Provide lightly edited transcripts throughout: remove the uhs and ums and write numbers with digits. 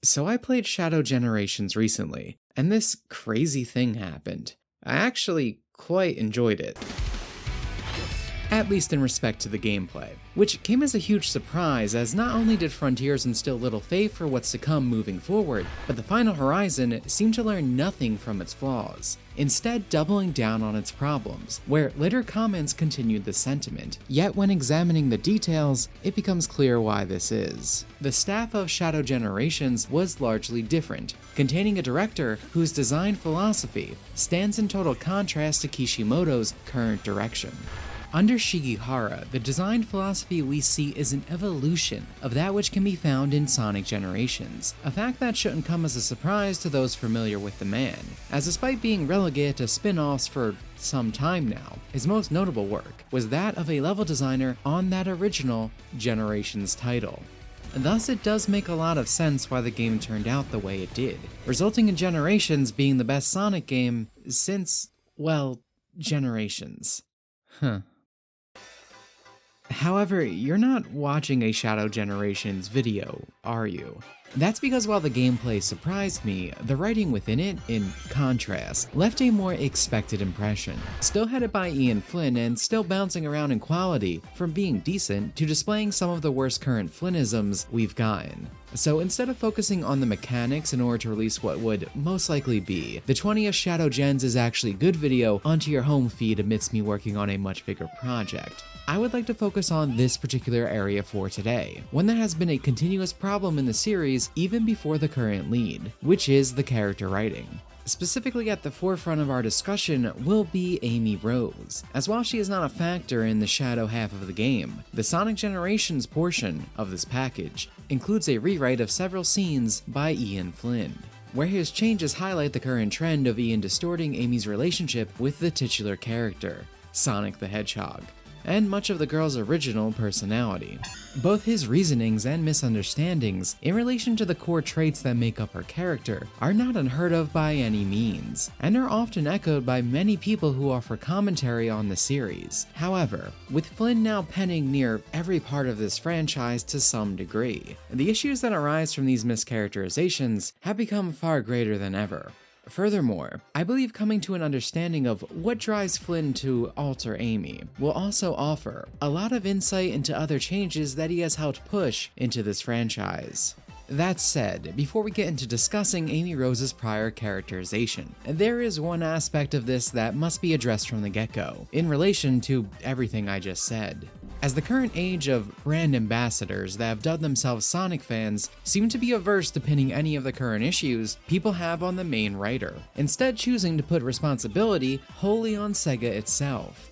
So I played Shadow Generations recently, and this crazy thing happened. I actually quite enjoyed it. At least in respect to the gameplay, which came as a huge surprise as not only did Frontiers instill little faith for what's to come moving forward, but the final Horizon seemed to learn nothing from its flaws, instead doubling down on its problems, where later comments continued the sentiment. Yet when examining the details, it becomes clear why this is. The staff of Shadow Generations was largely different, containing a director whose design philosophy stands in total contrast to Kishimoto's current direction. Under Shigehara, the design philosophy we see is an evolution of that which can be found in Sonic Generations, a fact that shouldn't come as a surprise to those familiar with the man, as despite being relegated to spin-offs for some time now, his most notable work was that of a level designer on that original Generations title. Thus, it does make a lot of sense why the game turned out the way it did, resulting in Generations being the best Sonic game since, well, Generations. However, you're not watching a Shadow Generations video, are you? That's because while the gameplay surprised me, the writing within it, in contrast, left a more expected impression. Still headed by Ian Flynn and still bouncing around in quality, from being decent to displaying some of the worst current Flynnisms we've gotten. So instead of focusing on the mechanics in order to release what would most likely be the 20th Shadow Gens is actually good video onto your home feed amidst me working on a much bigger project, I would like to focus on this particular area for today, one that has been a continuous problem in the series even before the current lead, which is the character writing. Specifically at the forefront of our discussion will be Amy Rose, as while she is not a factor in the Shadow half of the game, the Sonic Generations portion of this package includes a rewrite of several scenes by Ian Flynn, where his changes highlight the current trend of Ian distorting Amy's relationship with the titular character, Sonic the Hedgehog, and much of the girl's original personality. Both his reasonings and misunderstandings in relation to the core traits that make up her character are not unheard of by any means, and are often echoed by many people who offer commentary on the series. However, with Flynn now penning near every part of this franchise to some degree, the issues that arise from these mischaracterizations have become far greater than ever. Furthermore, I believe coming to an understanding of what drives Flynn to alter Amy will also offer a lot of insight into other changes that he has helped push into this franchise. That said, before we get into discussing Amy Rose's prior characterization, there is one aspect of this that must be addressed from the get-go, in relation to everything I just said. As the current age of brand ambassadors that have dubbed themselves Sonic fans seem to be averse to pinning any of the current issues people have on the main writer, instead choosing to put responsibility wholly on Sega itself,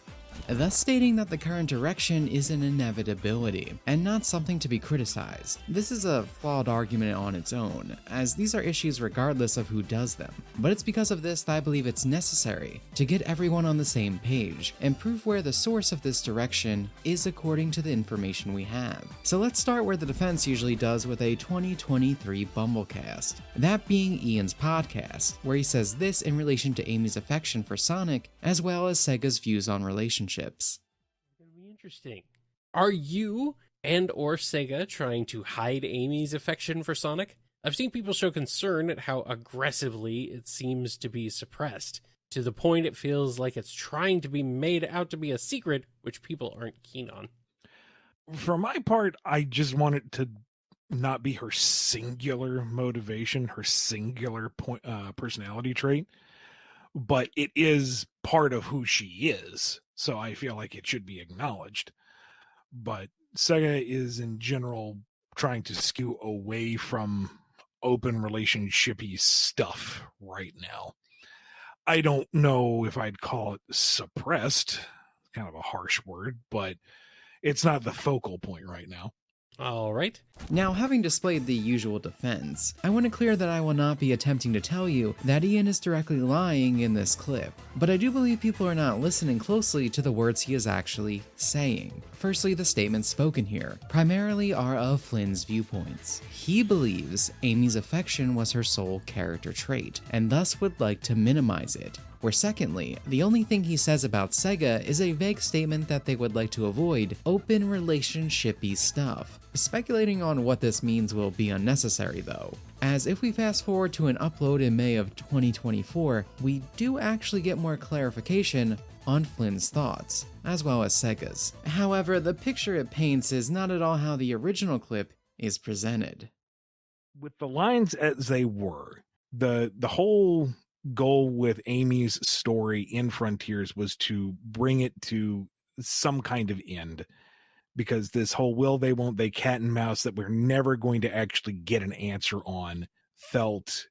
thus stating that the current direction is an inevitability, and not something to be criticized. This is a flawed argument on its own, as these are issues regardless of who does them, but it's because of this that I believe it's necessary to get everyone on the same page, and prove where the source of this direction is according to the information we have. So let's start where the defense usually does with a 2023 Bumblecast, that being Ian's podcast, where he says this in relation to Amy's affection for Sonic, as well as Sega's views on relationships. Gonna be interesting. Are you and or Sega trying to hide Amy's affection for Sonic? I've seen people show concern at how aggressively it seems to be suppressed, to the point it feels like it's trying to be made out to be a secret, which people aren't keen on. For my part, I just want it to not be her singular motivation, her singular personality trait, but it is part of who she is. So I feel like it should be acknowledged. But Sega is in general trying to skew away from open relationshipy stuff right now. I don't know if I'd call it suppressed, kind of a harsh word, but it's not the focal point right now. All right. Now, having displayed the usual defense, I want to clear that I will not be attempting to tell you that Ian is directly lying in this clip, but I do believe people are not listening closely to the words he is actually saying. Firstly, the statements spoken here primarily are of Flynn's viewpoints. He believes Amy's affection was her sole character trait, and thus would like to minimize it. where secondly, the only thing he says about Sega is a vague statement that they would like to avoid open relationship-y stuff. Speculating on what this means will be unnecessary though, as if we fast forward to an upload in May of 2024, we do actually get more clarification on Flynn's thoughts, as well as Sega's. However, the picture it paints is not at all how the original clip is presented. With the lines as they were, the whole goal with Amy's story in Frontiers was to bring it to some kind of end. Because this whole will they, won't they, cat and mouse that we're never going to actually get an answer on felt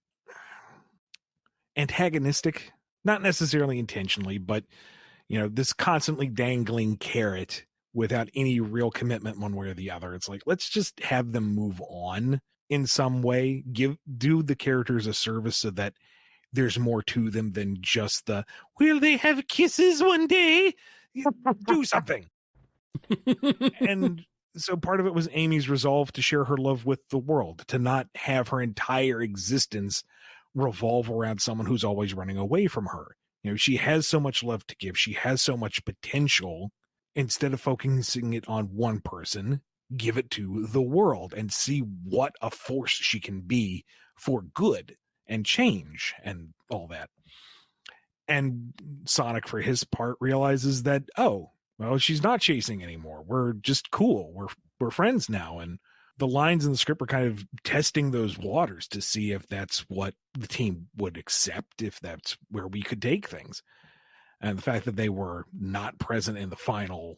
antagonistic, not necessarily intentionally, but, this constantly dangling carrot without any real commitment one way or the other. It's like, let's just have them move on in some way, do the characters a service so that there's more to them than just the, will they have kisses one day? Do something. And so part of it was Amy's resolve to share her love with the world, to not have her entire existence revolve around someone who's always running away from her. She has so much love to give. She has so much potential. Instead of focusing it on one person, give it to the world and see what a force she can be for good and change and all that. And Sonic, for his part, realizes that, well, she's not chasing anymore. We're just cool. We're friends now. And the lines in the script are kind of testing those waters to see if that's what the team would accept, if that's where we could take things. And the fact that they were not present in the final,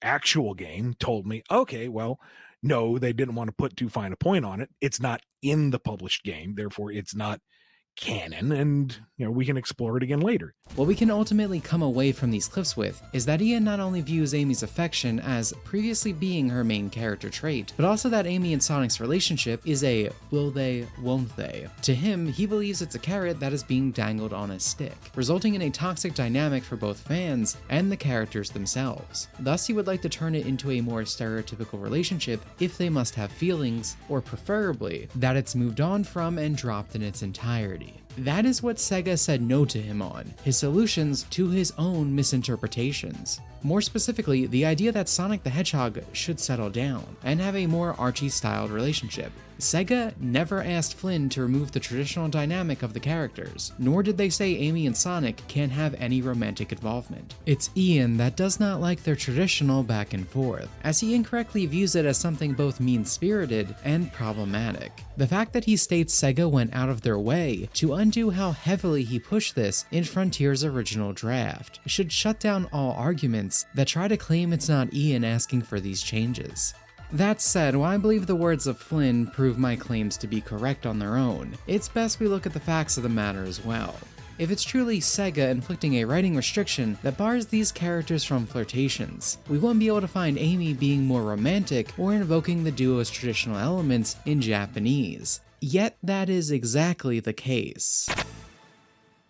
actual game told me, okay, well, no, they didn't want to put too fine a point on it. It's not in the published game. Therefore, it's not canon, and we can explore it again later. What we can ultimately come away from these clips with is that Ian not only views Amy's affection as previously being her main character trait, but also that Amy and Sonic's relationship is a will they, won't they. To him, he believes it's a carrot that is being dangled on a stick, resulting in a toxic dynamic for both fans and the characters themselves. Thus, he would like to turn it into a more stereotypical relationship if they must have feelings, or preferably, that it's moved on from and dropped in its entirety. That is what Sega said no to him on, his solutions to his own misinterpretations. More specifically, the idea that Sonic the Hedgehog should settle down and have a more Archie-styled relationship. Sega never asked Flynn to remove the traditional dynamic of the characters, nor did they say Amy and Sonic can't have any romantic involvement. It's Ian that does not like their traditional back and forth, as he incorrectly views it as something both mean-spirited and problematic. The fact that he states Sega went out of their way to undo how heavily he pushed this in Frontier's original draft should shut down all arguments that try to claim it's not Ian asking for these changes. That said, while I believe the words of Flynn prove my claims to be correct on their own, it's best we look at the facts of the matter as well. If it's truly Sega inflicting a writing restriction that bars these characters from flirtations, we won't be able to find Amy being more romantic or invoking the duo's traditional elements in Japanese. Yet that is exactly the case.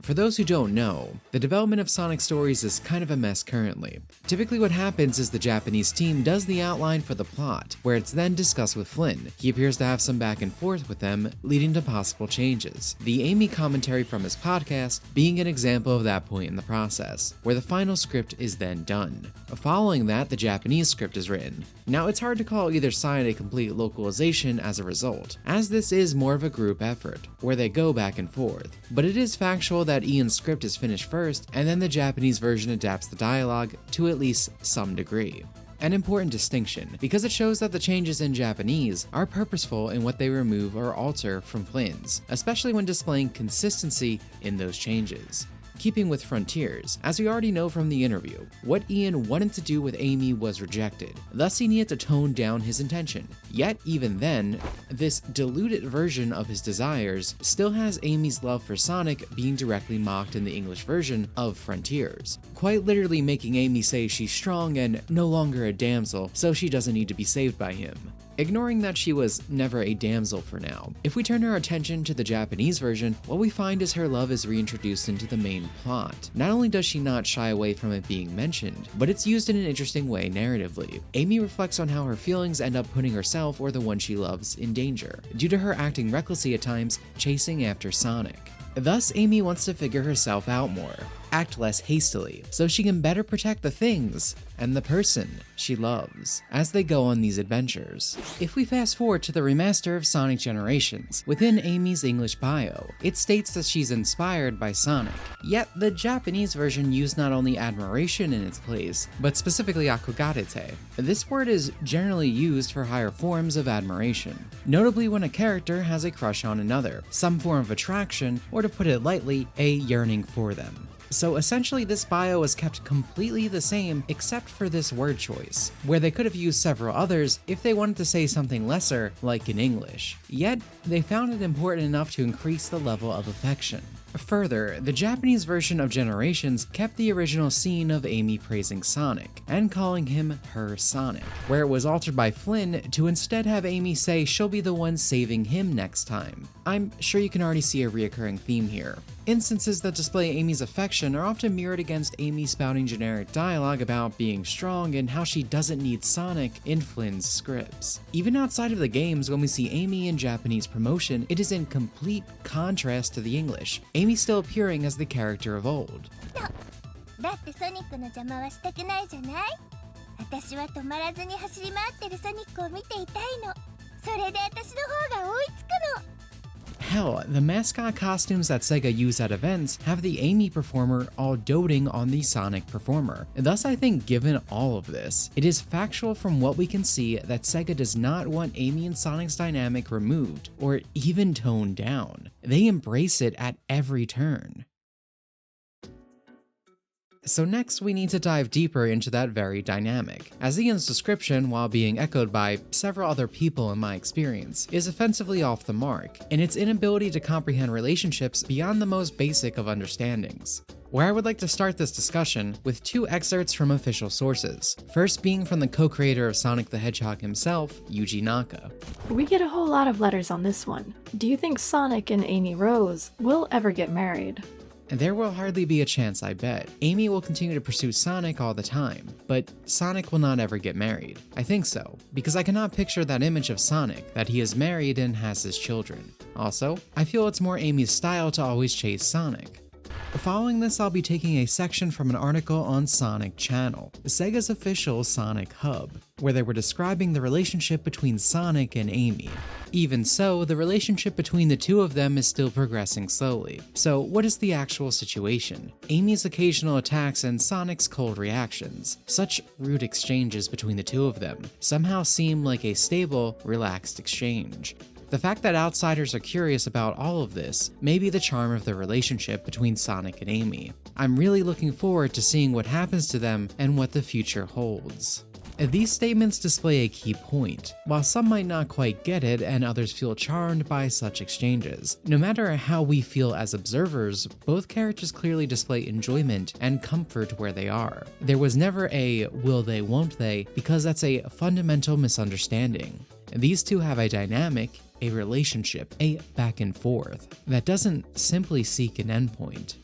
For those who don't know, the development of Sonic stories is kind of a mess currently. Typically what happens is the Japanese team does the outline for the plot, where it's then discussed with Flynn. He appears to have some back and forth with them, leading to possible changes. The Amy commentary from his podcast being an example of that point in the process, where the final script is then done. Following that, the Japanese script is written. Now it's hard to call either side a complete localization as a result, as this is more of a group effort, where they go back and forth. But it is factual that Ian's script is finished first, and then the Japanese version adapts the dialogue to at least some degree. An important distinction, because it shows that the changes in Japanese are purposeful in what they remove or alter from Flynn's, especially when displaying consistency in those changes. Keeping with Frontiers, as we already know from the interview, what Ian wanted to do with Amy was rejected, thus he needed to tone down his intention. Yet even then, this diluted version of his desires still has Amy's love for Sonic being directly mocked in the English version of Frontiers, quite literally making Amy say she's strong and no longer a damsel, so she doesn't need to be saved by him. Ignoring that she was never a damsel for now, if we turn our attention to the Japanese version, what we find is her love is reintroduced into the main plot. Not only does she not shy away from it being mentioned, but it's used in an interesting way narratively. Amy reflects on how her feelings end up putting herself or the one she loves in danger, due to her acting recklessly at times, chasing after Sonic. Thus, Amy wants to figure herself out more, act less hastily, so she can better protect the things and the person she loves as they go on these adventures. If we fast forward to the remaster of Sonic Generations, within Amy's English bio, it states that she's inspired by Sonic, yet the Japanese version used not only admiration in its place, but specifically akogarete. This word is generally used for higher forms of admiration, notably when a character has a crush on another, some form of attraction, or to put it lightly, a yearning for them. So essentially this bio is kept completely the same except for this word choice, where they could have used several others if they wanted to say something lesser, like in English. Yet, they found it important enough to increase the level of affection. Further, the Japanese version of Generations kept the original scene of Amy praising Sonic and calling him her Sonic, where it was altered by Flynn to instead have Amy say she'll be the one saving him next time. I'm sure you can already see a reoccurring theme here. Instances that display Amy's affection are often mirrored against Amy spouting generic dialogue about being strong and how she doesn't need Sonic in Flynn's scripts. Even outside of the games, when we see Amy in Japanese promotion, it is in complete contrast to the English, Amy still appearing as the character of old. だってソニックの邪魔はしたくないじゃない。私は止まらずに走り回ってるソニックを見ていたいの。それで私の方が追いつくの。 Hell, the mascot costumes that Sega use at events have the Amy performer all doting on the Sonic performer. Thus, I think given all of this, it is factual from what we can see that Sega does not want Amy and Sonic's dynamic removed, or even toned down. They embrace it at every turn. So next we need to dive deeper into that very dynamic, as Ian's description, while being echoed by several other people in my experience, is offensively off the mark in its inability to comprehend relationships beyond the most basic of understandings. Where I would like to start this discussion with two excerpts from official sources, first being from the co-creator of Sonic the Hedgehog himself, Yuji Naka. We get a whole lot of letters on this one. Do you think Sonic and Amy Rose will ever get married? There will hardly be a chance, I bet. Amy will continue to pursue Sonic all the time, but Sonic will not ever get married. I think so, because I cannot picture that image of Sonic, that he is married and has his children. Also, I feel it's more Amy's style to always chase Sonic. Following this, I'll be taking a section from an article on Sonic Channel, Sega's official Sonic hub, where they were describing the relationship between Sonic and Amy. Even so, the relationship between the two of them is still progressing slowly. So what is the actual situation? Amy's occasional attacks and Sonic's cold reactions, such rude exchanges between the two of them, somehow seem like a stable, relaxed exchange. The fact that outsiders are curious about all of this may be the charm of the relationship between Sonic and Amy. I'm really looking forward to seeing what happens to them and what the future holds. These statements display a key point. While some might not quite get it and others feel charmed by such exchanges, no matter how we feel as observers, both characters clearly display enjoyment and comfort where they are. There was never a will they won't they, because that's a fundamental misunderstanding. These two have a dynamic, a relationship, a back and forth, that doesn't simply seek an endpoint.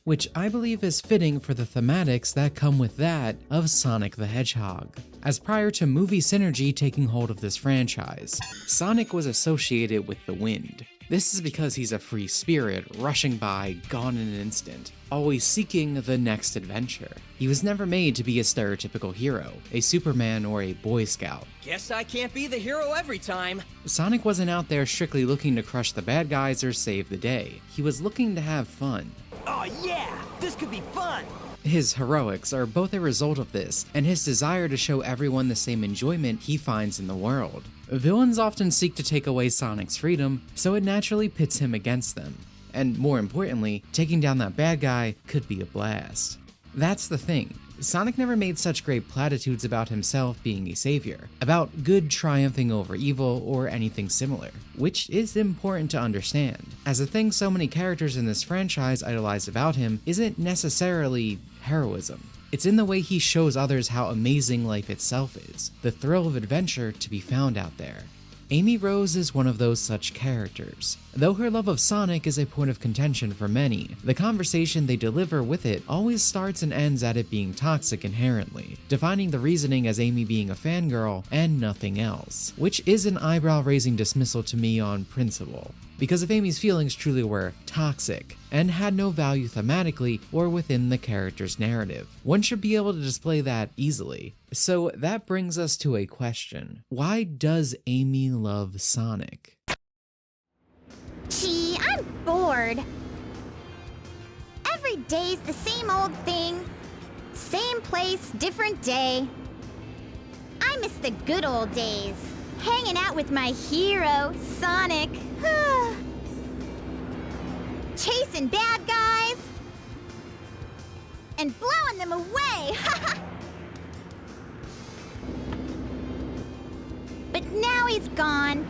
Which I believe is fitting for the thematics that come with that of Sonic the Hedgehog. As prior to movie synergy taking hold of this franchise, Sonic was associated with the wind. This is because he's a free spirit, rushing by, gone in an instant, always seeking the next adventure. He was never made to be a stereotypical hero, a Superman or a Boy Scout. Guess I can't be the hero every time. Sonic wasn't out there strictly looking to crush the bad guys or save the day. He was looking to have fun. Oh yeah, this could be fun. His heroics are both a result of this, and his desire to show everyone the same enjoyment he finds in the world. Villains often seek to take away Sonic's freedom, so it naturally pits him against them. And more importantly, taking down that bad guy could be a blast. That's the thing. Sonic never made such great platitudes about himself being a savior, about good triumphing over evil or anything similar, which is important to understand, as the thing so many characters in this franchise idolize about him isn't necessarily heroism. It's in the way he shows others how amazing life itself is, the thrill of adventure to be found out there. Amy Rose is one of those such characters. Though her love of Sonic is a point of contention for many, the conversation they deliver with it always starts and ends at it being toxic inherently, defining the reasoning as Amy being a fangirl and nothing else, which is an eyebrow-raising dismissal to me on principle. because if Amy's feelings truly were toxic and had no value thematically or within the character's narrative, one should be able to display that easily. So that brings us to a question. Why does Amy love Sonic? Gee, I'm bored. Every day's the same old thing. Same place, different day. I miss the good old days. Hanging out with my hero, Sonic. Chasing bad guys. And blowing them away. But now he's gone.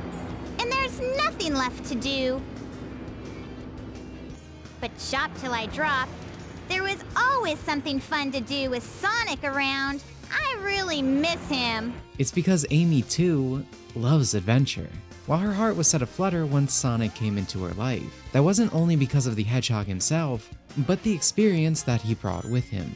And there's nothing left to do. But shop till I drop. There was always something fun to do with Sonic around. I really miss him. It's because Amy, too, loves adventure. While her heart was set aflutter once Sonic came into her life, that wasn't only because of the Hedgehog himself, but the experience that he brought with him.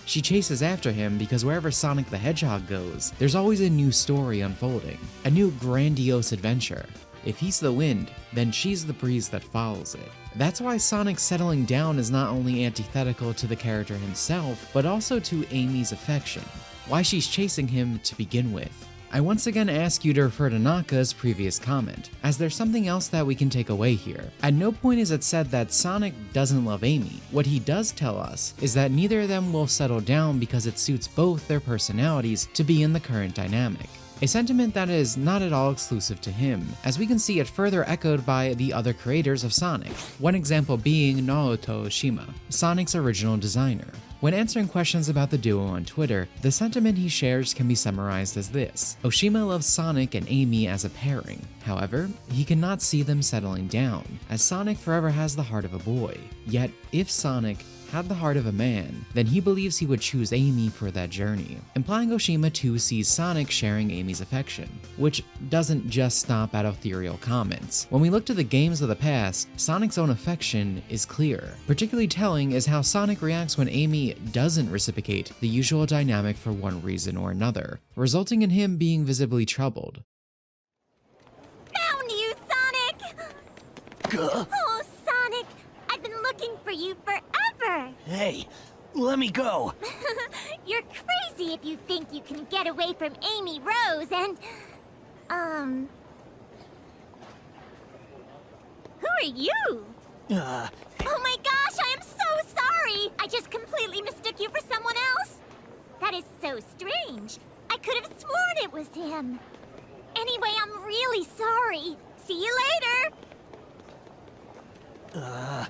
She chases after him because wherever Sonic the Hedgehog goes, there's always a new story unfolding, a new grandiose adventure. If he's the wind, then she's the breeze that follows it. That's why Sonic settling down is not only antithetical to the character himself, but also to Amy's affection, why she's chasing him to begin with. I once again ask you to refer to Naka's previous comment, as there's something else that we can take away here. At no point is it said that Sonic doesn't love Amy. What he does tell us is that neither of them will settle down because it suits both their personalities to be in the current dynamic. A sentiment that is not at all exclusive to him, as we can see it further echoed by the other creators of Sonic, one example being Naoto Oshima, Sonic's original designer. When answering questions about the duo on Twitter, the sentiment he shares can be summarized as this: Oshima loves Sonic and Amy as a pairing. However, he cannot see them settling down, as Sonic forever has the heart of a boy. Yet, if Sonic had the heart of a man, then he believes he would choose Amy for that journey, implying Oshima too sees Sonic sharing Amy's affection, which doesn't just stop at ethereal comments. When we look to the games of the past, Sonic's own affection is clear. Particularly telling is how Sonic reacts when Amy doesn't reciprocate the usual dynamic for one reason or another, resulting in him being visibly troubled. Found you, Sonic! Oh, Sonic! I've been looking for you forever! Hey, let me go. You're crazy if you think you can get away from Amy Rose and... Who are you? Oh my gosh, I am so sorry! I just completely mistook you for someone else. That is so strange. I could have sworn it was him. Anyway, I'm really sorry. See you later!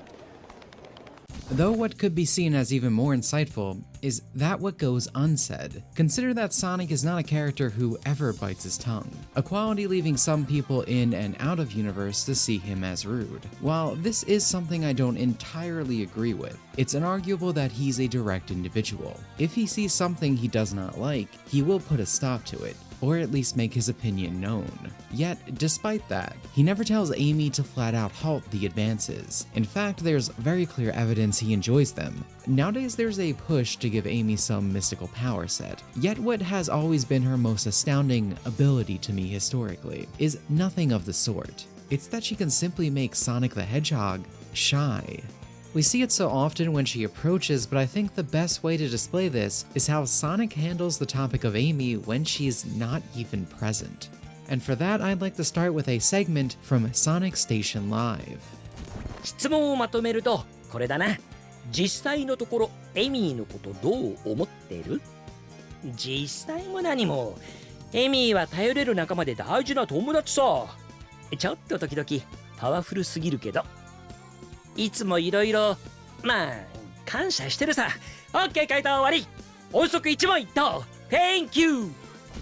Though what could be seen as even more insightful is that what goes unsaid. Consider that Sonic is not a character who ever bites his tongue, a quality leaving some people in and out of universe to see him as rude. While this is something I don't entirely agree with, it's inarguable that he's a direct individual. If he sees something he does not like, he will put a stop to it, or at least make his opinion known. Yet, despite that, he never tells Amy to flat out halt the advances. In fact, there's very clear evidence he enjoys them. Nowadays, there's a push to give Amy some mystical power set. Yet what has always been her most astounding ability to me historically is nothing of the sort. It's that she can simply make Sonic the Hedgehog shy. We see it so often when she approaches, but I think the best way to display this is how Sonic handles the topic of Amy when she's not even present. And for that, I'd like to start with a segment from Sonic Station Live. 質問をまとめるとこれだな。実際のところエミーのことどう思ってる？実際も何もエミーは頼れる仲間で大事な友達さ。ちょっと時々パワフルすぎるけど。いつもいろいろまあ感謝してるさ。OK 回答終わり。音速一問一答。Thank you.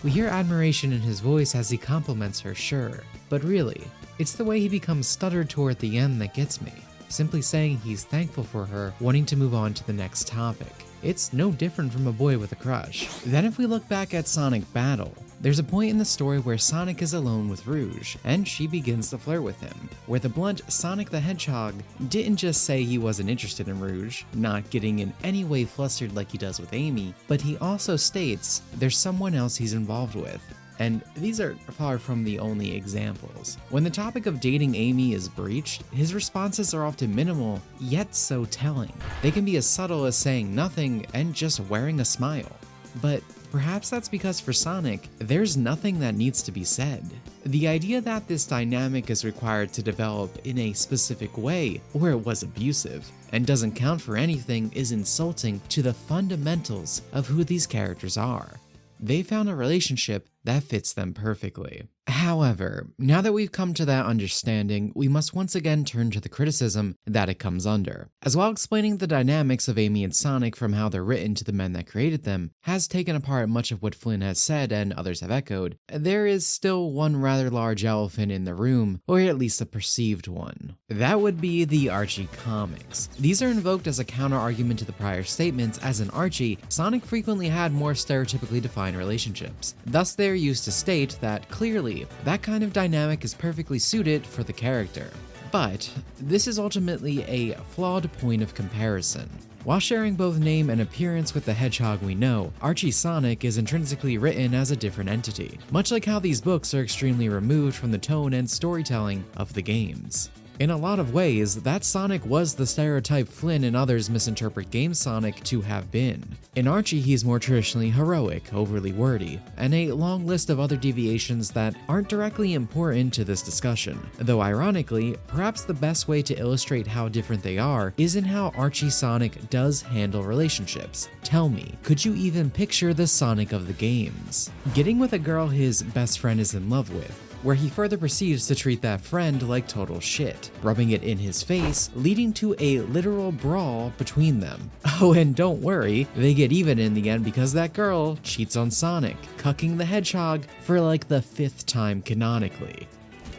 We hear admiration in his voice as he compliments her, sure, but really, it's the way he becomes stuttered toward the end that gets me, simply saying he's thankful for her, wanting to move on to the next topic. It's no different from a boy with a crush. Then if we look back at Sonic Battle, there's a point in the story where Sonic is alone with Rouge, and she begins to flirt with him, where the blunt Sonic the Hedgehog didn't just say he wasn't interested in Rouge, not getting in any way flustered like he does with Amy, but he also states there's someone else he's involved with. And these are far from the only examples. When the topic of dating Amy is breached, his responses are often minimal, yet so telling. They can be as subtle as saying nothing and just wearing a smile. But perhaps that's because for Sonic, there's nothing that needs to be said. The idea that this dynamic is required to develop in a specific way, or it was abusive, and doesn't count for anything is insulting to the fundamentals of who these characters are. They found a relationship that fits them perfectly. However, now that we've come to that understanding, we must once again turn to the criticism that it comes under. As while explaining the dynamics of Amy and Sonic from how they're written to the men that created them has taken apart much of what Flynn has said and others have echoed, there is still one rather large elephant in the room, or at least a perceived one. That would be the Archie comics. These are invoked as a counter-argument to the prior statements, as in Archie, Sonic frequently had more stereotypically defined relationships. Thus, they are used to state that clearly, that kind of dynamic is perfectly suited for the character. But this is ultimately a flawed point of comparison. While sharing both name and appearance with the hedgehog we know, Archie Sonic is intrinsically written as a different entity, much like how these books are extremely removed from the tone and storytelling of the games. In a lot of ways, that Sonic was the stereotype Flynn and others misinterpret game Sonic to have been. In Archie, he's more traditionally heroic, overly wordy, and a long list of other deviations that aren't directly important to this discussion. Though ironically, perhaps the best way to illustrate how different they are is in how Archie Sonic does handle relationships. Tell me, could you even picture the Sonic of the games? Getting with a girl his best friend is in love with, where he further proceeds to treat that friend like total shit, rubbing it in his face, leading to a literal brawl between them. Oh, and don't worry, they get even in the end because that girl cheats on Sonic, cucking the hedgehog for like the 5th time canonically.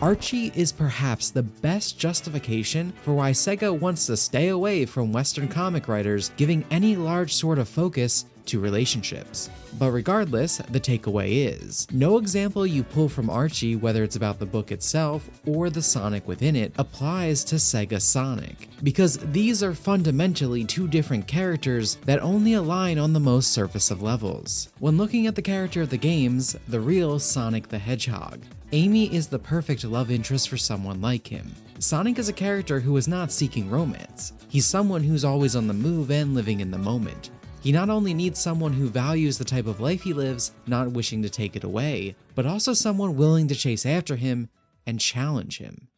Archie is perhaps the best justification for why Sega wants to stay away from Western comic writers giving any large sort of focus to relationships. But regardless, the takeaway is, no example you pull from Archie, whether it's about the book itself or the Sonic within it, applies to Sega Sonic, because these are fundamentally two different characters that only align on the most surface of levels. When looking at the character of the games, the real Sonic the Hedgehog, Amy is the perfect love interest for someone like him. Sonic is a character who is not seeking romance. He's someone who's always on the move and living in the moment. He not only needs someone who values the type of life he lives, not wishing to take it away, but also someone willing to chase after him and challenge him.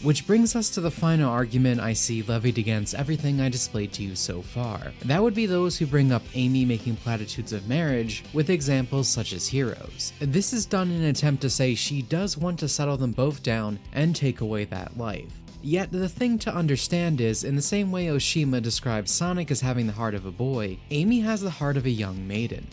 Which brings us to the final argument I see levied against everything I displayed to you so far. That would be those who bring up Amy making platitudes of marriage with examples such as Heroes. This is done in an attempt to say she does want to settle them both down and take away that life. Yet the thing to understand is, in the same way Oshima describes Sonic as having the heart of a boy, Amy has the heart of a young maiden.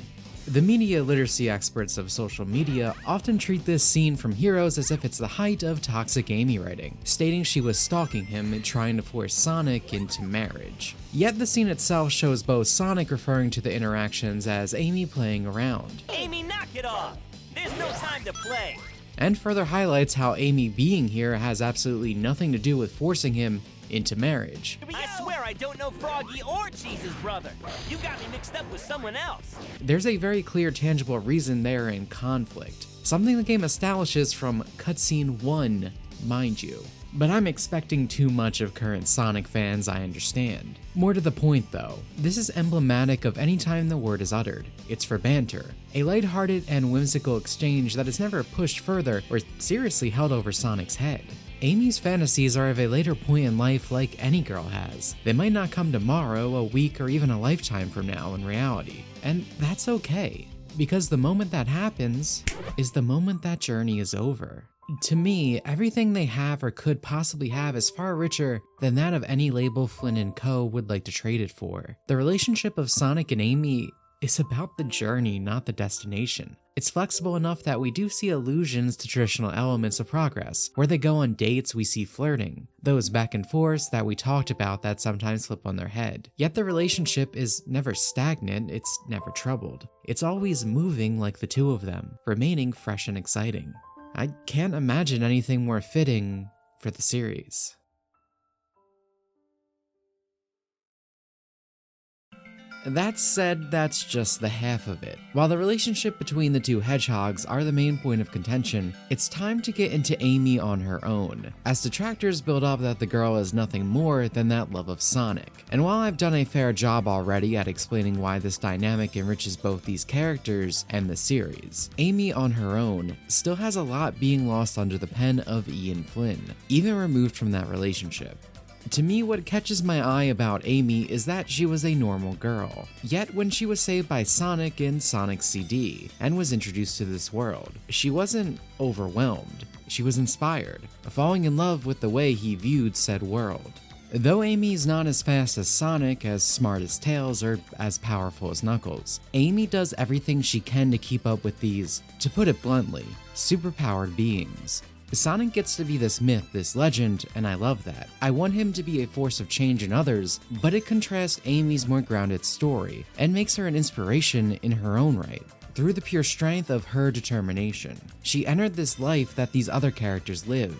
The media literacy experts of social media often treat this scene from Heroes as if it's the height of toxic Amy writing, stating she was stalking him and trying to force Sonic into marriage. Yet the scene itself shows both Sonic referring to the interactions as Amy playing around. Amy, knock it off! There's no time to play! And further highlights how Amy being here has absolutely nothing to do with forcing him into marriage. I swear I don't know Froggy or Cheese's brother. You got me mixed up with someone else. There's a very clear, tangible reason they're in conflict. Something the game establishes from cutscene 1, mind you. But I'm expecting too much of current Sonic fans, I understand. More to the point though, this is emblematic of any time the word is uttered. It's for banter, a lighthearted and whimsical exchange that is never pushed further or seriously held over Sonic's head. Amy's fantasies are of a later point in life like any girl has. They might not come tomorrow, a week, or even a lifetime from now in reality. And that's okay, because the moment that happens is the moment that journey is over. To me, everything they have or could possibly have is far richer than that of any label Flynn and Co. would like to trade it for. The relationship of Sonic and Amy is about the journey, not the destination. It's flexible enough that we do see allusions to traditional elements of progress. Where they go on dates, we see flirting, those back and forths that we talked about that sometimes flip on their head. Yet the relationship is never stagnant, it's never troubled. It's always moving like the two of them, remaining fresh and exciting. I can't imagine anything more fitting for the series. That said, that's just the half of it. While the relationship between the two hedgehogs are the main point of contention, it's time to get into Amy on her own, as detractors build up that the girl is nothing more than that love of Sonic. And while I've done a fair job already at explaining why this dynamic enriches both these characters and the series, Amy on her own still has a lot being lost under the pen of Ian Flynn, even removed from that relationship. To me, what catches my eye about Amy is that she was a normal girl. Yet when she was saved by Sonic in Sonic CD and was introduced to this world, she wasn't overwhelmed. She was inspired, falling in love with the way he viewed said world. Though Amy's not as fast as Sonic, as smart as Tails, or as powerful as Knuckles, Amy does everything she can to keep up with these, to put it bluntly, superpowered beings. Sonic gets to be this myth, this legend, and I love that. I want him to be a force of change in others, but it contrasts Amy's more grounded story, and makes her an inspiration in her own right. Through the pure strength of her determination, she entered this life that these other characters live.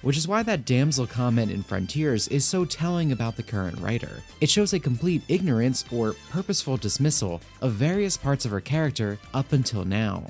Which is why that damsel comment in Frontiers is so telling about the current writer. It shows a complete ignorance or purposeful dismissal of various parts of her character up until now.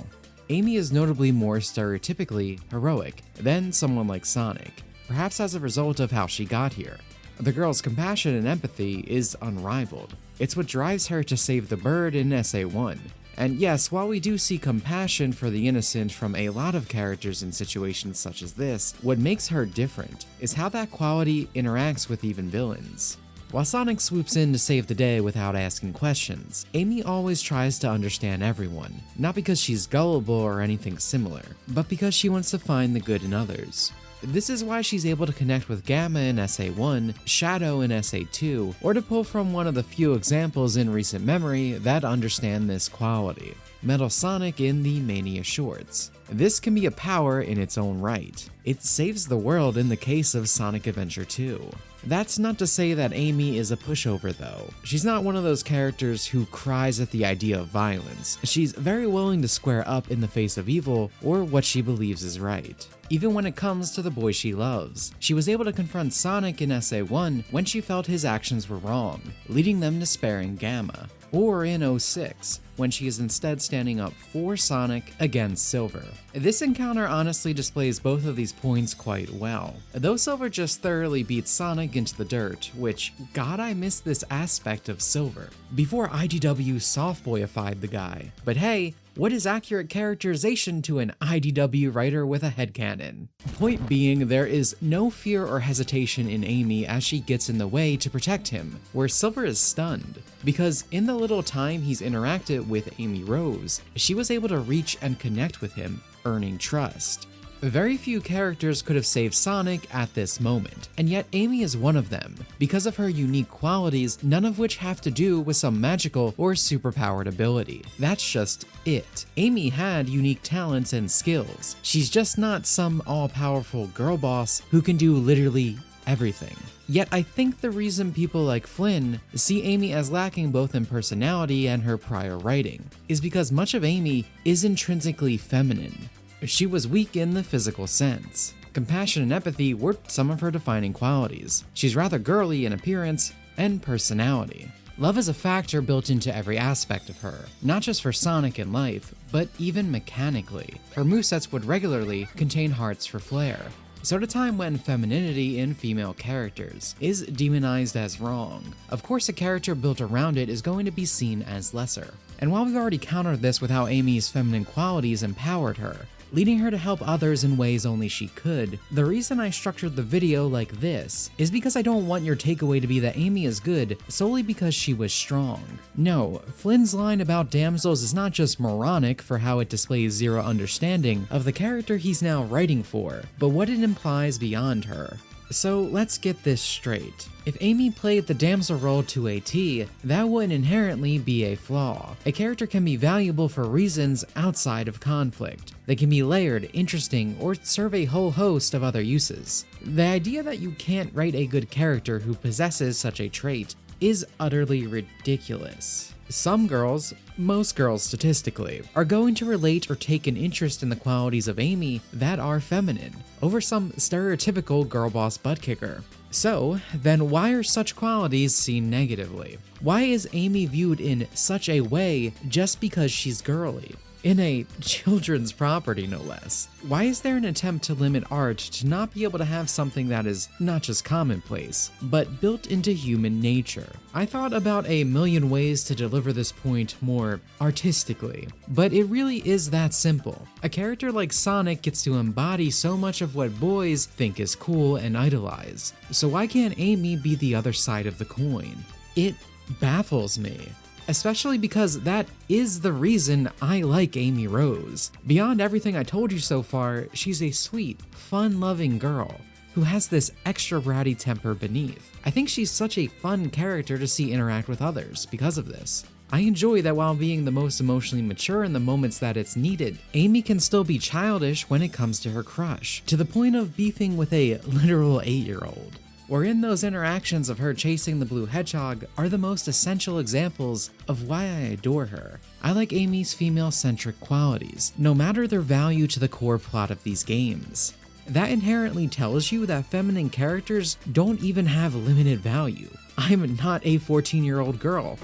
Amy is notably more stereotypically heroic than someone like Sonic, perhaps as a result of how she got here. The girl's compassion and empathy is unrivaled. It's what drives her to save the bird in SA1. And yes, while we do see compassion for the innocent from a lot of characters in situations such as this, what makes her different is how that quality interacts with even villains. While Sonic swoops in to save the day without asking questions, Amy always tries to understand everyone, not because she's gullible or anything similar, but because she wants to find the good in others. This is why she's able to connect with Gamma in SA1, Shadow in SA2, or to pull from one of the few examples in recent memory that understand this quality, Metal Sonic in the Mania shorts. This can be a power in its own right. It saves the world in the case of Sonic Adventure 2. That's not to say that Amy is a pushover though. She's not one of those characters who cries at the idea of violence. She's very willing to square up in the face of evil or what she believes is right. Even when it comes to the boy she loves, she was able to confront Sonic in SA1 when she felt his actions were wrong, leading them to sparing Gamma. Or in 06, when she is instead standing up for Sonic against Silver. This encounter honestly displays both of these points quite well. Though Silver just thoroughly beats Sonic into the dirt, which, god I miss this aspect of Silver, before IDW softboyified the guy. But hey, what is accurate characterization to an IDW writer with a headcanon? Point being, there is no fear or hesitation in Amy as she gets in the way to protect him, where Silver is stunned. Because in the little time he's interacted with Amy Rose, she was able to reach and connect with him, earning trust. Very few characters could have saved Sonic at this moment, and yet Amy is one of them, because of her unique qualities, none of which have to do with some magical or superpowered ability. That's just it. Amy had unique talents and skills. She's just not some all-powerful girl boss who can do literally everything. Yet I think the reason people like Flynn see Amy as lacking both in personality and her prior writing is because much of Amy is intrinsically feminine. She was weak in the physical sense. Compassion and empathy were some of her defining qualities. She's rather girly in appearance and personality. Love is a factor built into every aspect of her, not just for Sonic in life, but even mechanically. Her movesets would regularly contain hearts for Flare. So at a time when femininity in female characters is demonized as wrong, of course a character built around it is going to be seen as lesser. And while we've already countered this with how Amy's feminine qualities empowered her, leading her to help others in ways only she could, the reason I structured the video like this is because I don't want your takeaway to be that Amy is good solely because she was strong. No, Flynn's line about damsels is not just moronic for how it displays zero understanding of the character he's now writing for, but what it implies beyond her. So let's get this straight. If Amy played the damsel role to a T, that would inherently be a flaw. A character can be valuable for reasons outside of conflict. They can be layered, interesting, or serve a whole host of other uses. The idea that you can't write a good character who possesses such a trait is utterly ridiculous. Some girls, most girls statistically, are going to relate or take an interest in the qualities of Amy that are feminine, over some stereotypical girl boss butt kicker. So, then why are such qualities seen negatively? Why is Amy viewed in such a way just because she's girly? In a children's property, no less. Why is there an attempt to limit art to not be able to have something that is not just commonplace, but built into human nature? I thought about a million ways to deliver this point more artistically, but it really is that simple. A character like Sonic gets to embody so much of what boys think is cool and idolize. So why can't Amy be the other side of the coin? It baffles me. Especially because that is the reason I like Amy Rose. Beyond everything I told you so far, she's a sweet, fun-loving girl who has this extra bratty temper beneath. I think she's such a fun character to see interact with others because of this. I enjoy that while being the most emotionally mature in the moments that it's needed, Amy can still be childish when it comes to her crush, to the point of beefing with a literal 8-year-old. Or in those interactions of her chasing the blue hedgehog are the most essential examples of why I adore her. I like Amy's female-centric qualities, no matter their value to the core plot of these games. That inherently tells you that feminine characters don't even have limited value. I'm not a 14-year-old girl.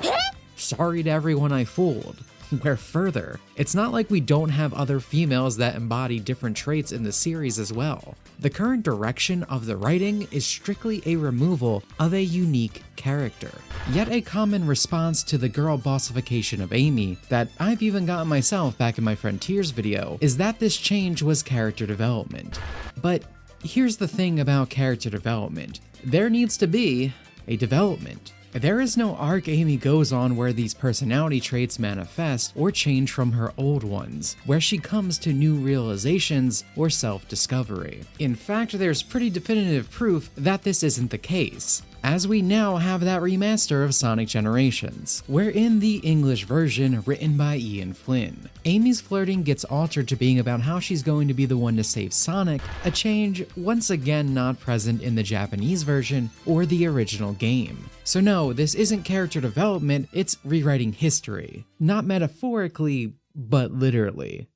Sorry to everyone I fooled. Where further, it's not like we don't have other females that embody different traits in the series as well. The current direction of the writing is strictly a removal of a unique character. Yet a common response to the girl bossification of Amy that I've even gotten myself back in my friend Tears video is that this change was character development. But here's the thing about character development. There needs to be a development. There is no arc Amy goes on where these personality traits manifest or change from her old ones, where she comes to new realizations or self-discovery. In fact, there's pretty definitive proof that this isn't the case, as we now have that remaster of Sonic Generations, where in the English version written by Ian Flynn, Amy's flirting gets altered to being about how she's going to be the one to save Sonic, a change once again not present in the Japanese version or the original game. So no, this isn't character development, it's rewriting history. Not metaphorically, but literally.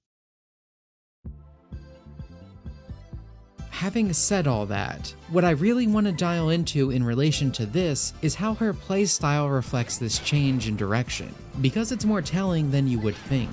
Having said all that, what I really want to dial into in relation to this is how her playstyle reflects this change in direction, because it's more telling than you would think.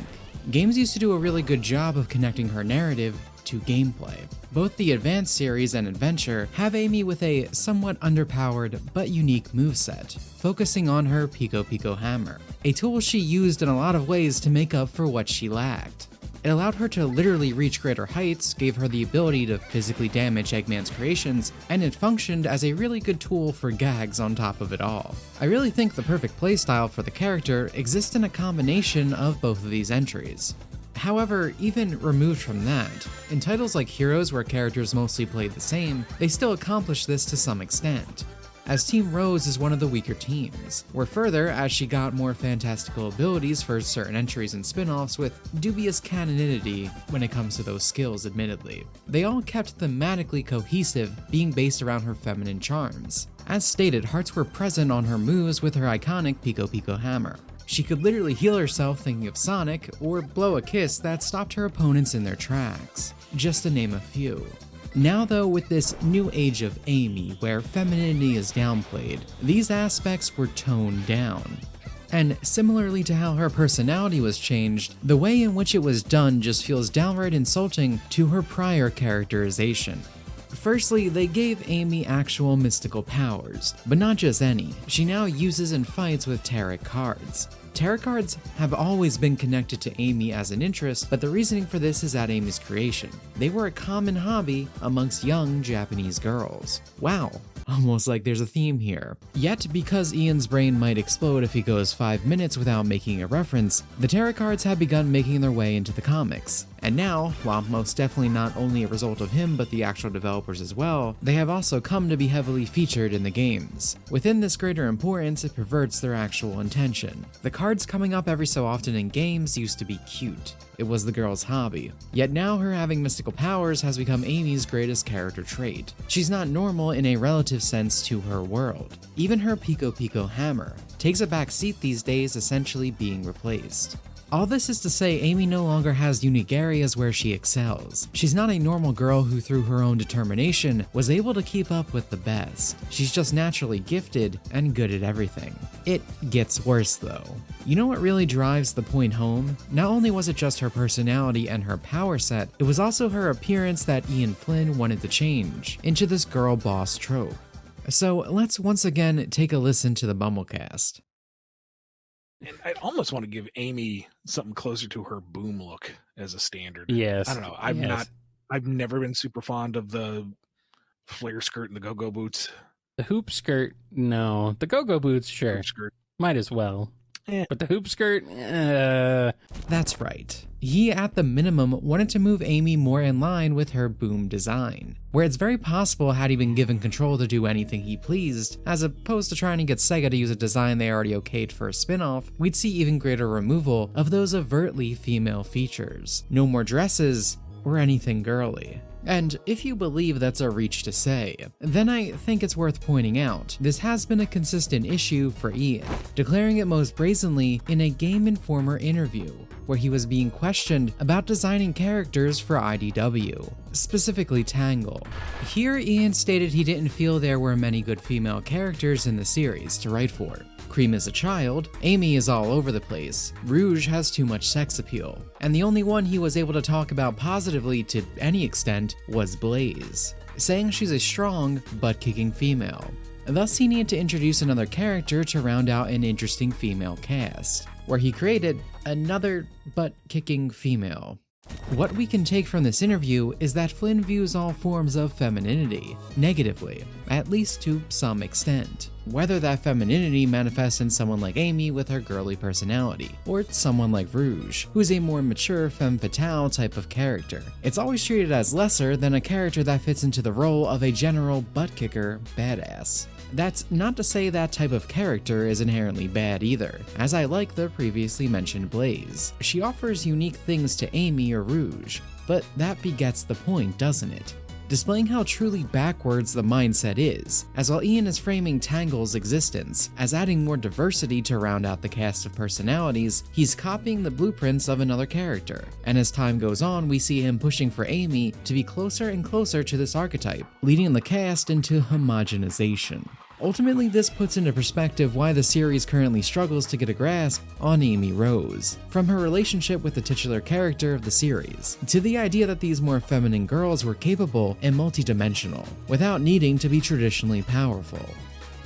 Games used to do a really good job of connecting her narrative to gameplay. Both the Advanced series and Adventure have Amy with a somewhat underpowered but unique moveset, focusing on her Pico Pico hammer, a tool she used in a lot of ways to make up for what she lacked. It allowed her to literally reach greater heights, gave her the ability to physically damage Eggman's creations, and it functioned as a really good tool for gags on top of it all. I really think the perfect playstyle for the character exists in a combination of both of these entries. However, even removed from that, in titles like Heroes where characters mostly played the same, they still accomplish this to some extent, as Team Rose is one of the weaker teams, where further, as she got more fantastical abilities for certain entries and spin-offs with dubious canonity when it comes to those skills admittedly. They all kept thematically cohesive, being based around her feminine charms. As stated, hearts were present on her moves with her iconic Pico Pico hammer. She could literally heal herself thinking of Sonic, or blow a kiss that stopped her opponents in their tracks, just to name a few. Now though, with this new age of Amy, where femininity is downplayed, these aspects were toned down. And similarly to how her personality was changed, the way in which it was done just feels downright insulting to her prior characterization. Firstly, they gave Amy actual mystical powers, but not just any. She now uses and fights with tarot cards. Tarot cards have always been connected to Amy as an interest, but the reasoning for this is at Amy's creation. They were a common hobby amongst young Japanese girls. Wow, almost like there's a theme here. Yet, because Ian's brain might explode if he goes 5 minutes without making a reference, the tarot cards have begun making their way into the comics. And now, while most definitely not only a result of him but the actual developers as well, they have also come to be heavily featured in the games. Within this greater importance, it perverts their actual intention. The cards coming up every so often in games used to be cute. It was the girl's hobby. Yet now her having mystical powers has become Amy's greatest character trait. She's not normal in a relative sense to her world. Even her Pico Pico hammer takes a back seat these days, essentially being replaced. All this is to say, Amy no longer has unique areas where she excels. She's not a normal girl who through her own determination was able to keep up with the best. She's just naturally gifted and good at everything. It gets worse though. You know what really drives the point home? Not only was it just her personality and her power set, it was also her appearance that Ian Flynn wanted to change into this girl boss trope. So let's once again take a listen to the Bumblecast. And I almost want to give Amy something closer to her boom look as a standard. Yes. I don't know. I've never been super fond of the flare skirt and the go-go boots. The hoop skirt, no. The go-go boots, sure. Hoop skirt. Might as well. But the hoop skirt, That's right. He, at the minimum, wanted to move Amy more in line with her boom design, where it's very possible had he been given control to do anything he pleased, as opposed to trying to get Sega to use a design they already okayed for a spin-off, we'd see even greater removal of those overtly female features. No more dresses or anything girly. And if you believe that's a reach to say, then I think it's worth pointing out, this has been a consistent issue for Ian, declaring it most brazenly in a Game Informer interview, where he was being questioned about designing characters for IDW, specifically Tangle. Here, Ian stated he didn't feel there were many good female characters in the series to write for. Cream is a child, Amy is all over the place, Rouge has too much sex appeal, and the only one he was able to talk about positively to any extent was Blaze, saying she's a strong, butt-kicking female. Thus, he needed to introduce another character to round out an interesting female cast, where he created another butt-kicking female. What we can take from this interview is that Flynn views all forms of femininity negatively, at least to some extent. Whether that femininity manifests in someone like Amy with her girly personality, or someone like Rouge, who's a more mature femme fatale type of character. It's always treated as lesser than a character that fits into the role of a general butt-kicker badass. That's not to say that type of character is inherently bad either, as I like the previously mentioned Blaze. She offers unique things to Amy or Rouge, but that begets the point, doesn't it? Displaying how truly backwards the mindset is, as while Ian is framing Tangle's existence as adding more diversity to round out the cast of personalities, he's copying the blueprints of another character, and as time goes on we see him pushing for Amy to be closer and closer to this archetype, leading the cast into homogenization. Ultimately, this puts into perspective why the series currently struggles to get a grasp on Amy Rose, from her relationship with the titular character of the series, to the idea that these more feminine girls were capable and multidimensional, without needing to be traditionally powerful.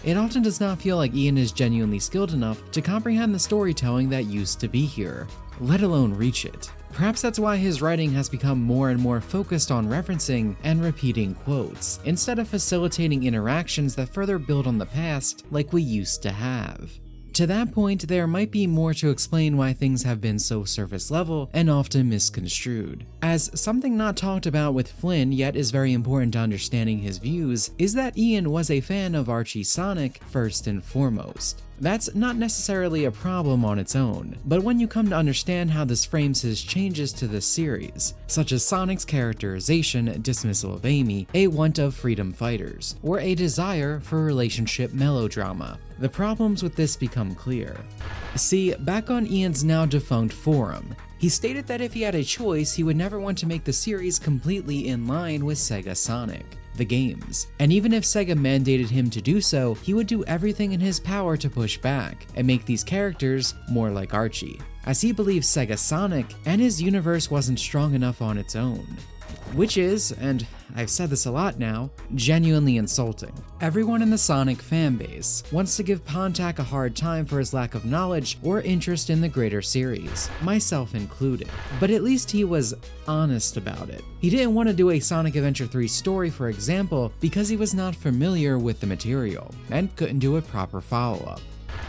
It often does not feel like Ian is genuinely skilled enough to comprehend the storytelling that used to be here, let alone reach it. Perhaps that's why his writing has become more and more focused on referencing and repeating quotes, instead of facilitating interactions that further build on the past like we used to have. To that point, there might be more to explain why things have been so surface level and often misconstrued. As something not talked about with Flynn yet is very important to understanding his views, is that Ian was a fan of Archie Sonic first and foremost. That's not necessarily a problem on its own, but when you come to understand how this frames his changes to this series, such as Sonic's characterization, dismissal of Amy, a want of freedom fighters, or a desire for relationship melodrama, the problems with this become clear. See, back on Ian's now defunct forum, he stated that if he had a choice, he would never want to make the series completely in line with Sega Sonic, the games, and even if Sega mandated him to do so, he would do everything in his power to push back and make these characters more like Archie, as he believes Sega Sonic and his universe wasn't strong enough on its own. Which is, and I've said this a lot now, genuinely insulting. Everyone in the Sonic fanbase wants to give Pontac a hard time for his lack of knowledge or interest in the greater series, myself included. But at least he was honest about it. He didn't want to do a Sonic Adventure 3 story, for example, because he was not familiar with the material and couldn't do a proper follow-up.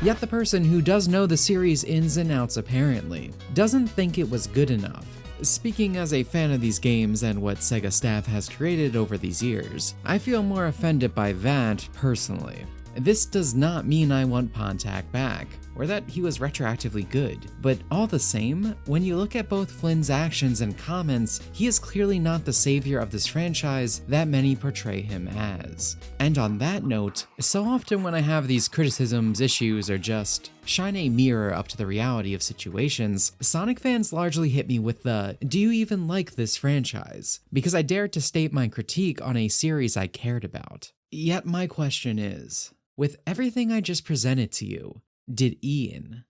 Yet the person who does know the series ins and outs apparently doesn't think it was good enough. speaking as a fan of these games and what Sega staff has created over these years, I feel more offended by that personally. This does not mean I want Pontac back, or that he was retroactively good, but all the same, when you look at both Flynn's actions and comments, he is clearly not the savior of this franchise that many portray him as. And on that note, so often when I have these criticisms, issues, or just shine a mirror up to the reality of situations, Sonic fans largely hit me with the, "Do you even like this franchise?" because I dared to state my critique on a series I cared about. Yet my question is, with everything I just presented to you, did Ian?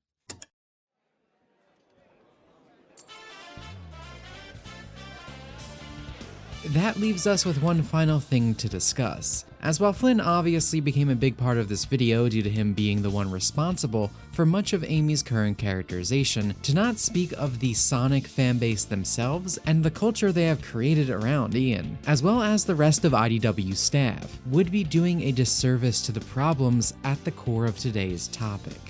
That leaves us with one final thing to discuss, as while Flynn obviously became a big part of this video due to him being the one responsible for much of Amy's current characterization, to not speak of the Sonic fanbase themselves and the culture they have created around Ian, as well as the rest of IDW staff, would be doing a disservice to the problems at the core of today's topic.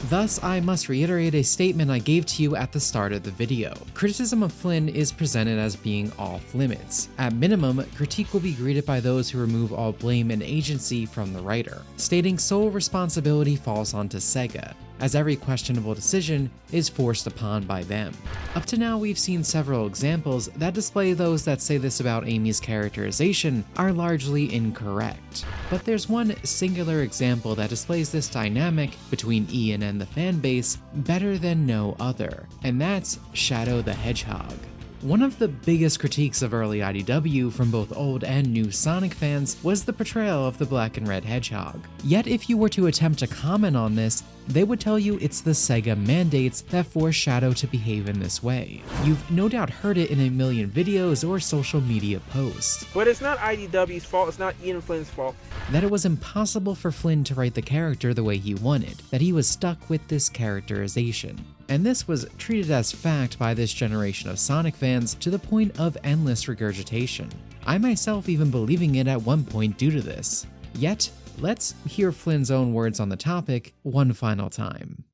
Thus, I must reiterate a statement I gave to you at the start of the video. Criticism of Flynn is presented as being off limits. At minimum, critique will be greeted by those who remove all blame and agency from the writer, stating sole responsibility falls onto Sega, as every questionable decision is forced upon by them. Up to now, we've seen several examples that display those that say this about Amy's characterization are largely incorrect. But there's one singular example that displays this dynamic between Ian and the fanbase better than no other, and that's Shadow the Hedgehog. One of the biggest critiques of early IDW from both old and new Sonic fans was the portrayal of the black and red hedgehog. Yet if you were to attempt to comment on this, they would tell you it's the Sega mandates that force Shadow to behave in this way. You've no doubt heard it in a million videos or social media posts. But it's not IDW's fault, it's not Ian Flynn's fault. That it was impossible for Flynn to write the character the way he wanted, that he was stuck with this characterization. And this was treated as fact by this generation of Sonic fans to the point of endless regurgitation. I myself even believing it at one point due to this. Yet, let's hear Flynn's own words on the topic one final time.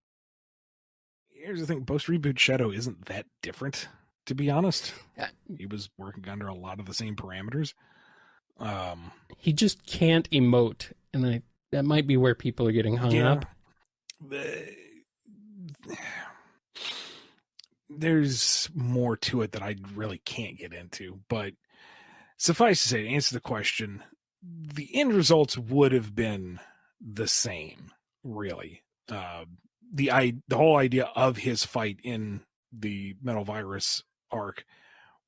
Here's the thing, post-reboot Shadow isn't that different, to be honest. He was working under a lot of the same parameters. He just can't emote, and that might be where people are getting hung up. There's more to it that I really can't get into, but suffice to say, to answer the question, the end results would have been the same, really. The whole idea of his fight in the Metal Virus arc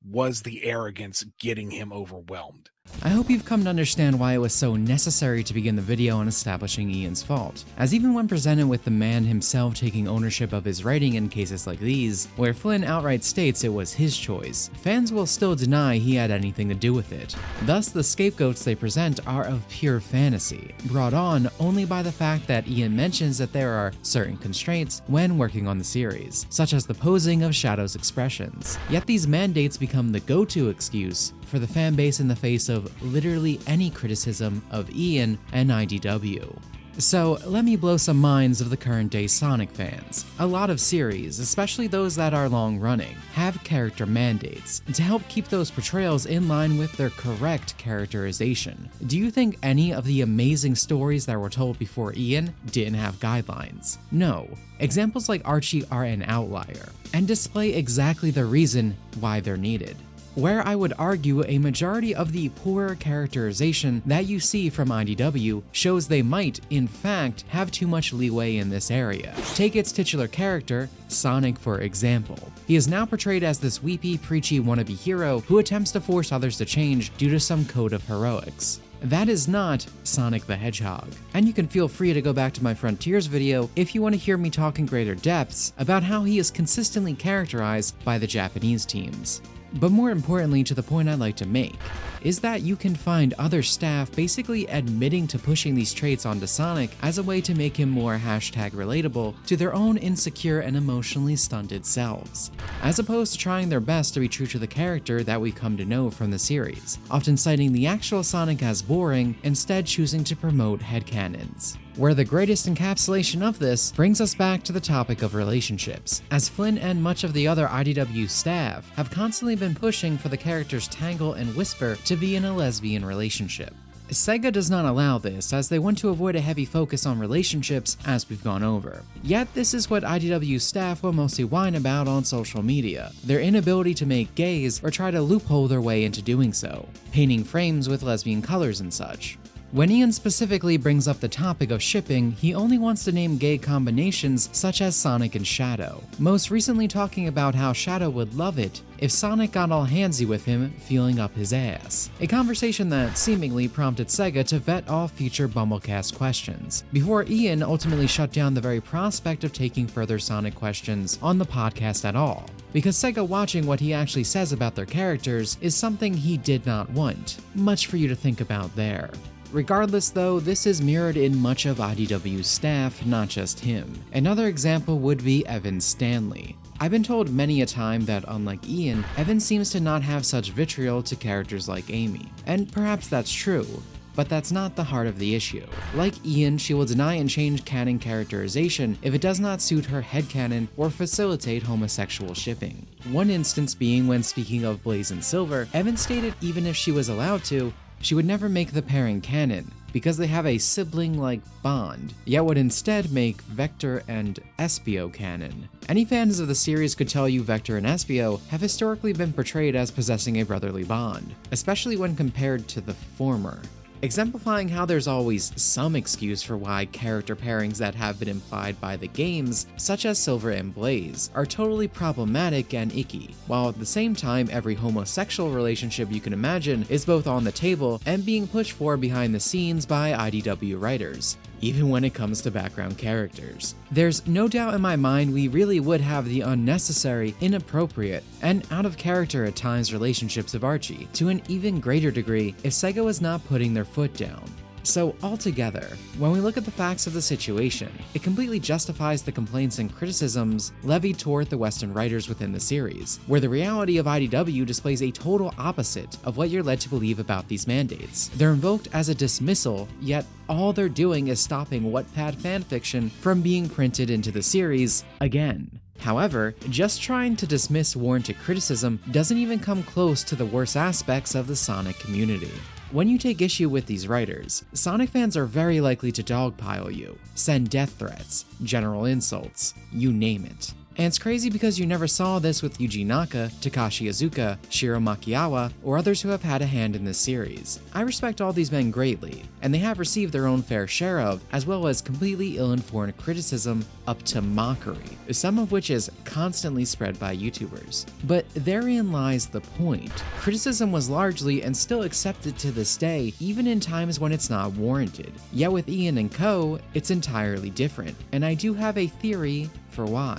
was the arrogance getting him overwhelmed. I hope you've come to understand why it was so necessary to begin the video on establishing Ian's fault, as even when presented with the man himself taking ownership of his writing in cases like these, where Flynn outright states it was his choice, fans will still deny he had anything to do with it. Thus, the scapegoats they present are of pure fantasy, brought on only by the fact that Ian mentions that there are certain constraints when working on the series, such as the posing of Shadow's expressions. Yet these mandates become the go-to excuse for the fanbase in the face of literally any criticism of Ian and IDW. So let me blow some minds of the current day Sonic fans. A lot of series, especially those that are long running, have character mandates to help keep those portrayals in line with their correct characterization. Do you think any of the amazing stories that were told before Ian didn't have guidelines? No. Examples like Archie are an outlier, and display exactly the reason why they're needed. Where I would argue a majority of the poorer characterization that you see from IDW shows they might, in fact, have too much leeway in this area. Take its titular character, Sonic, for example. He is now portrayed as this weepy, preachy wannabe hero who attempts to force others to change due to some code of heroics. That is not Sonic the Hedgehog. And you can feel free to go back to my Frontiers video if you want to hear me talk in greater depths about how he is consistently characterized by the Japanese teams. But more importantly, to the point I'd like to make, is that you can find other staff basically admitting to pushing these traits onto Sonic as a way to make him more #relatable to their own insecure and emotionally stunted selves, as opposed to trying their best to be true to the character that we come to know from the series, often citing the actual Sonic as boring, instead choosing to promote headcanons. where the greatest encapsulation of this brings us back to the topic of relationships, as Flynn and much of the other IDW staff have constantly been pushing for the characters Tangle and Whisper to be in a lesbian relationship. Sega does not allow this, as they want to avoid a heavy focus on relationships as we've gone over. Yet this is what IDW staff will mostly whine about on social media, their inability to make gays or try to loophole their way into doing so, painting frames with lesbian colors and such. When Ian specifically brings up the topic of shipping, he only wants to name gay combinations such as Sonic and Shadow, most recently talking about how Shadow would love it if Sonic got all handsy with him, feeling up his ass. A conversation that seemingly prompted Sega to vet all future Bumblecast questions, before Ian ultimately shut down the very prospect of taking further Sonic questions on the podcast at all, because Sega watching what he actually says about their characters is something he did not want. Much for you to think about there. Regardless though, this is mirrored in much of IDW's staff, not just him. Another example would be Evan Stanley. I've been told many a time that unlike Ian, Evan seems to not have such vitriol to characters like Amy. And perhaps that's true, but that's not the heart of the issue. Like Ian, she will deny and change canon characterization if it does not suit her headcanon or facilitate homosexual shipping. One instance being when speaking of Blaze and Silver, Evan stated even if she was allowed to, she would never make the pairing canon, because they have a sibling-like bond, yet would instead make Vector and Espio canon. Any fans of the series could tell you Vector and Espio have historically been portrayed as possessing a brotherly bond, especially when compared to the former, exemplifying how there's always some excuse for why character pairings that have been implied by the games, such as Silver and Blaze, are totally problematic and icky, while at the same time every homosexual relationship you can imagine is both on the table and being pushed for behind the scenes by IDW writers, even when it comes to background characters. There's no doubt in my mind we really would have the unnecessary, inappropriate, and out of character at times relationships of Archie to an even greater degree if Sega was not putting their foot down. So altogether, when we look at the facts of the situation, it completely justifies the complaints and criticisms levied toward the Western writers within the series, where the reality of IDW displays a total opposite of what you're led to believe about these mandates. They're invoked as a dismissal, yet all they're doing is stopping Wattpad fanfiction from being printed into the series again. However, just trying to dismiss warranted criticism doesn't even come close to the worst aspects of the Sonic community. When you take issue with these writers, Sonic fans are very likely to dogpile you, send death threats, general insults, you name it. And it's crazy because you never saw this with Yuji Naka, Takashi Iizuka, Shiro Makiyawa, or others who have had a hand in this series. I respect all these men greatly, and they have received their own fair share of, as well as completely ill-informed criticism up to mockery, some of which is constantly spread by YouTubers. But therein lies the point. Criticism was largely and still accepted to this day, even in times when it's not warranted. Yet with Ian and co, it's entirely different, and I do have a theory for why.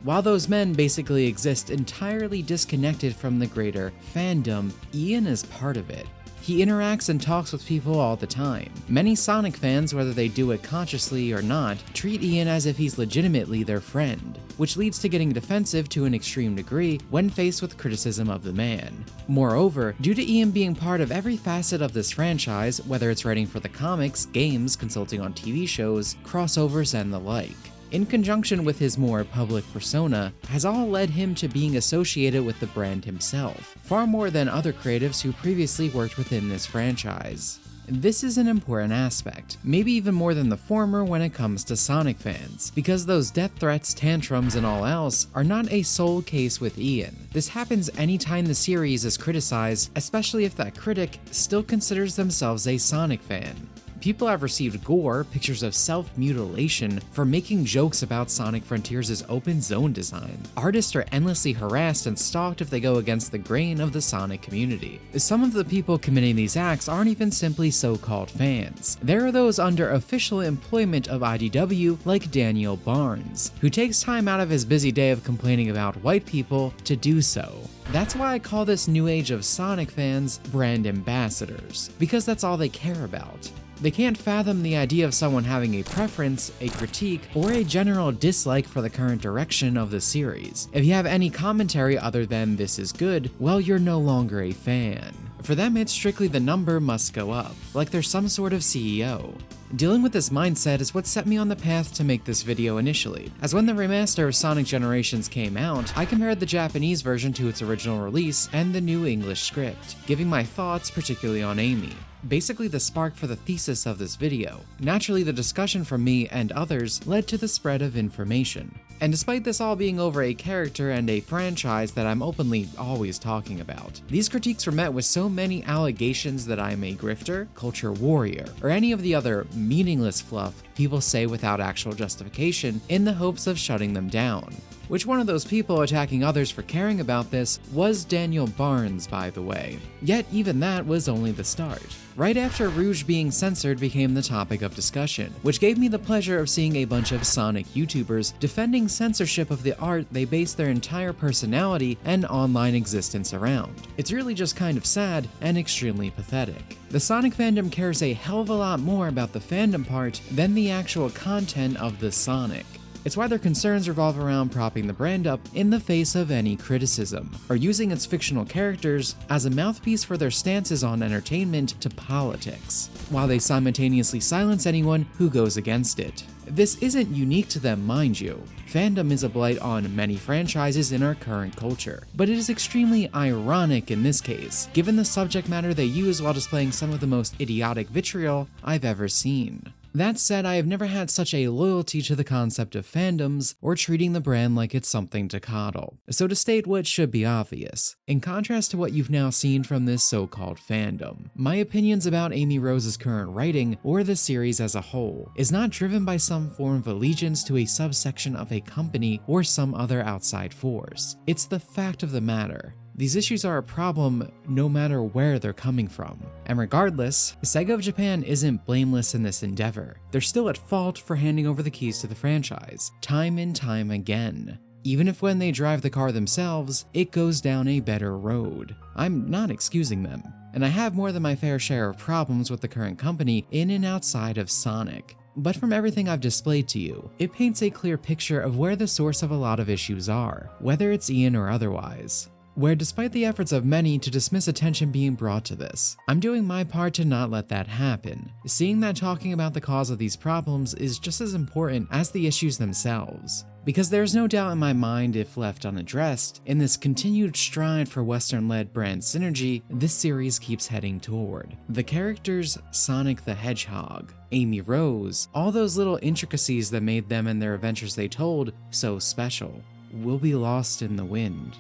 While those men basically exist entirely disconnected from the greater fandom, Ian is part of it. He interacts and talks with people all the time. Many Sonic fans, whether they do it consciously or not, treat Ian as if he's legitimately their friend, which leads to getting defensive to an extreme degree when faced with criticism of the man. Moreover, due to Ian being part of every facet of this franchise, whether it's writing for the comics, games, consulting on TV shows, crossovers, and the like, in conjunction with his more public persona, has all led him to being associated with the brand himself, far more than other creatives who previously worked within this franchise. This is an important aspect, maybe even more than the former when it comes to Sonic fans, because those death threats, tantrums, and all else are not a sole case with Ian. This happens anytime the series is criticized, especially if that critic still considers themselves a Sonic fan. People have received gore, pictures of self-mutilation, for making jokes about Sonic Frontiers' open zone design. Artists are endlessly harassed and stalked if they go against the grain of the Sonic community. Some of the people committing these acts aren't even simply so-called fans. There are those under official employment of IDW, like Daniel Barnes, who takes time out of his busy day of complaining about white people to do so. That's why I call this new age of Sonic fans brand ambassadors, because that's all they care about. They can't fathom the idea of someone having a preference, a critique, or a general dislike for the current direction of the series. If you have any commentary other than "this is good," well, you're no longer a fan. For them, it's strictly the number must go up, like they're some sort of CEO. Dealing with this mindset is what set me on the path to make this video initially, as when the remaster of Sonic Generations came out, I compared the Japanese version to its original release and the new English script, giving my thoughts particularly on Amy. Basically the spark for the thesis of this video. Naturally, the discussion from me and others led to the spread of information. And despite this all being over a character and a franchise that I'm openly always talking about, these critiques were met with so many allegations that I'm a grifter, culture warrior, or any of the other meaningless fluff people say without actual justification in the hopes of shutting them down. Which one of those people attacking others for caring about this was Daniel Barnes, by the way. Yet even that was only the start. Right after Rouge being censored became the topic of discussion, which gave me the pleasure of seeing a bunch of Sonic YouTubers defending censorship of the art they base their entire personality and online existence around. It's really just kind of sad and extremely pathetic. The Sonic fandom cares a hell of a lot more about the fandom part than the actual content of the Sonic. It's why their concerns revolve around propping the brand up in the face of any criticism, or using its fictional characters as a mouthpiece for their stances on entertainment to politics, while they simultaneously silence anyone who goes against it. This isn't unique to them, mind you. Fandom is a blight on many franchises in our current culture, but it is extremely ironic in this case, given the subject matter they use while displaying some of the most idiotic vitriol I've ever seen. That said, I have never had such a loyalty to the concept of fandoms or treating the brand like it's something to coddle. So to state what should be obvious, in contrast to what you've now seen from this so-called fandom, my opinions about Amy Rose's current writing or the series as a whole is not driven by some form of allegiance to a subsection of a company or some other outside force. It's the fact of the matter. These issues are a problem no matter where they're coming from. And regardless, Sega of Japan isn't blameless in this endeavor. They're still at fault for handing over the keys to the franchise, time and time again. Even if when they drive the car themselves, it goes down a better road. I'm not excusing them. And I have more than my fair share of problems with the current company in and outside of Sonic. But from everything I've displayed to you, it paints a clear picture of where the source of a lot of issues are, whether it's Ian or otherwise. Where despite the efforts of many to dismiss attention being brought to this, I'm doing my part to not let that happen, seeing that talking about the cause of these problems is just as important as the issues themselves. Because there's no doubt in my mind, if left unaddressed, in this continued stride for Western-led brand synergy this series keeps heading toward. The characters Sonic the Hedgehog, Amy Rose, all those little intricacies that made them and their adventures they told so special, will be lost in the wind.